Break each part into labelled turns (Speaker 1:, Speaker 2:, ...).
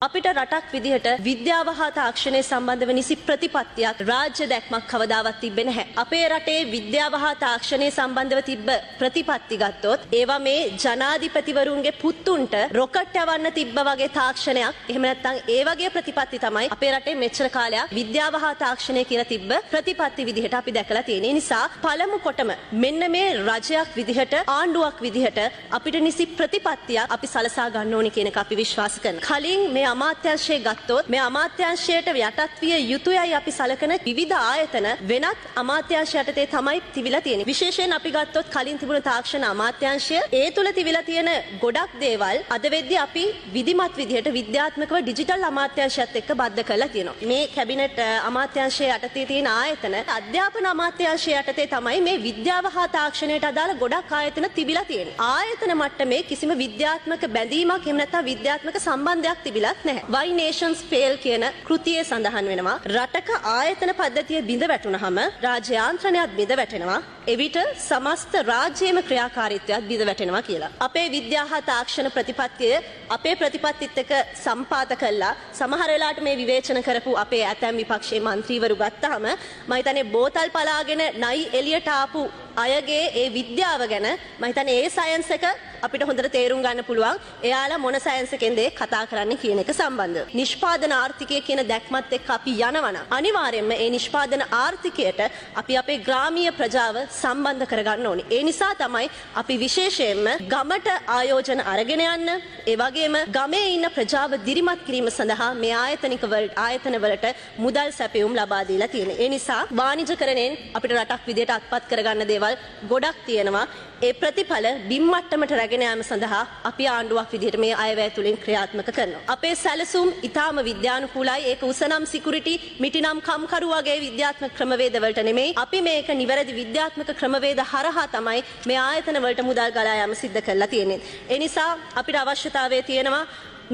Speaker 1: අපිට රටක් විදිහට විද්‍යාව හා තාක්ෂණය සම්බන්ධව නිසි ප්‍රතිපත්තියක් රාජ්‍ය දැක්මක් කවදාවත් තිබෙන්නේ නැහැ. අපේ රටේ විද්‍යාව හා තාක්ෂණය සම්බන්ධව තිබ්බ ප්‍රතිපත්ති ගත්තොත් ඒවා මේ ජනාධිපතිවරුන්ගේ පුතුන්ට රොකට් යවන්න තිබ්බ වගේ තාක්ෂණයක්. එහෙම නැත්නම් ඒ වගේ ප්‍රතිපත්ති තමයි අපේ රටේ මෙච්චර කාලයක් විද්‍යාව හා තාක්ෂණය කියලා තිබ්බ ප්‍රතිපත්ති විදිහට අපි දැකලා තියෙන නිසා පළමු කොටම මෙන්න මේ රජයක් විදිහට ආණ්ඩුවක් විදිහට අපිට නිසි ප්‍රතිපත්තියක් අපි සලසා ගන්න ඕනි කියන එක අපි විශ්වාස කරනවා. කලින් මේ අමාත්‍යාංශය ගත්තොත් මේ අමාත්‍යාංශයට යටත් විය යුතුයයි අපි සලකන විවිධ ආයතන වෙනත් අමාත්‍යාංශ යටතේ තමයි තිබිලා තියෙන්නේ. විශේෂයෙන් අපි ගත්තොත් කලින් තිබුණු තාක්ෂණ අමාත්‍යාංශය ඒ තුල තිබිලා තියෙන ගොඩක් දේවල් අද වෙද්දී අපි විධිමත් විදිහට විද්‍යාත්මකව ඩිජිටල් අමාත්‍යාංශයත් එක්ක බද්ධ කරලා තියෙනවා. මේ කැබිනට් අමාත්‍යාංශය යටතේ තියෙන ආයතන අධ්‍යාපන අමාත්‍යාංශය යටතේ තමයි මේ විද්‍යාව හා තාක්ෂණයට අදාළ ගොඩක් ආයතන තිබිලා තියෙන්නේ. ආයතන මට්ටමේ කිසිම විද්‍යාත්මක බැඳීමක් එහෙම නැත්නම් විද්‍යාත්මක සම්බන්ධයක් තිබිලත් නැහැ. Why Nations Fail කියන කෘතියේ සඳහන් වෙනවා රටක ආයතන පද්ධතිය බිඳ වැටුනහම රාජ්‍ය යාන්ත්‍රණයත් බිඳ වැටෙනවා. එවිට සමස්ත රාජ්‍යයේම ක්‍රියාකාරීත්වයත් බිඳ වැටෙනවා කියලා. අපේ විද්‍යා හා තාක්ෂණ ප්‍රතිපත්තිය අපේ ප්‍රතිපත්තිත් එක්ක සම්පාත කළා. සමහර වෙලාවට මේ විවේචන කරපු අපේ ඇතැම් විපක්ෂයේ മന്ത്രിවරු ගත්තාම මම හිතන්නේ බෝතල් පලාගෙන නයි එළියට ආපු අයගේ ඒ විද්‍යාව ගැන මම හිතන්නේ ඒ සයන්ස් එක අපිට හොඳට තේරුම් ගන්න පුළුවන්. එයාලා මොන සයන්ස් එකෙන්ද කතා කරන්නේ කියන එක සම්බන්ධව. නිෂ්පාදන ආර්ථිකය කියන දැක්මත් එක්ක අපි යනවනම් අනිවාර්යයෙන්ම ඒ නිෂ්පාදන ආර්ථිකයට අපි අපේ ග්‍රාමීය ප්‍රජාව සම්බන්ධ කරගන්න ඕනේ. ඒ නිසා තමයි අපි විශේෂයෙන්ම ගමට ආයෝජන අරගෙන යන්න, ඒ වගේම ගමේ ඉන්න ප්‍රජාව දිරිමත් කිරීම සඳහා මේ ආයතන වලට මුදල් සැපයුම් ලබා දීලා තියෙනවා. ඒ නිසා වාණිජකරණයෙන් අපිට රටක් විදියට අත්පත් කරගන්න දේවල් ගොඩක් තියෙනවා. ඒ ප්‍රතිඵල බිම්මට්ටමට රැගෙන යාම සඳහා අපි ආණ්ඩුවක් විදිහට මේ අයවැය තුලින් ක්‍රියාත්මක කරනවා. අපේ සැලසුම් ඊටාම විද්‍යානුකූලයි. ඒක උසනම් සිකියුරිටි, මිටිනම් කම්කරු වගේ විද්‍යාත්මක ක්‍රමවේද වලට නෙමෙයි. අපි මේක නිවැරදි විද්‍යාත්මක ක්‍රමවේද හරහා තමයි මේ ආයතන වලට මුදල් ගලා යාම සිද්ධ කරලා තියෙන්නේ. ඒ නිසා අපිට අවශ්‍යතාවය තියෙනවා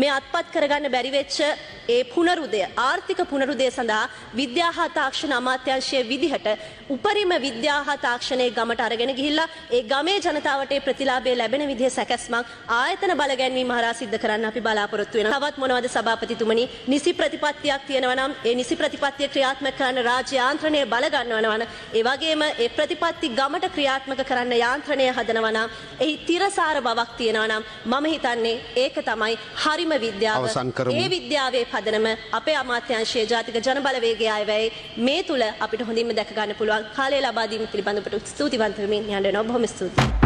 Speaker 1: මේ අත්පත් කරගන්න බැරි වෙච්ච ඒ පුනරුදය ආර්ථික පුනරුදය සඳහා විද්‍යා හා තාක්ෂණ අමාත්‍යාංශයේ විදිහට උපරිම විද්‍යා හා තාක්ෂණයේ ගමට අරගෙන ගිහිල්ලා ඒ ගමේ ජනතාවට ඒ ප්‍රතිලාභය ලැබෙන විදිහේ සැකස්මක් ආයතන බලගැන්වීම හරහා සිද්ධ කරන්න අපි බලාපොරොත්තු වෙනවා. තවත් මොනවද සභාපතිතුමනි නිසි ප්‍රතිපත්තියක් තියෙනවා නම් ඒ නිසි ප්‍රතිපත්තිය ක්‍රියාත්මක කරන්න රාජ්‍ය යාන්ත්‍රණය බල ගන්නවා නම් ඒ වගේම ඒ ප්‍රතිපත්ති ගමට ක්‍රියාත්මක කරන්න යාන්ත්‍රණය හදනවා නම් එහි තිරසාර බවක් තියෙනවා නම් මම හිතන්නේ ඒක තමයි හරිම විද්‍යාව. ඒ විද්‍යාවේ පදනම අපේ අමාත්‍යාංශයේ ජාතික ජනබලවේගයේ අයවැය මේ තුල අපිට හොඳින්ම දැක ගන්න පුළුවන්. කාලය ලබා දීම පිළිබඳව ස්තුතිවන්ත වෙමින් යන්න වෙනවා. බොහොම ස්තුතියි.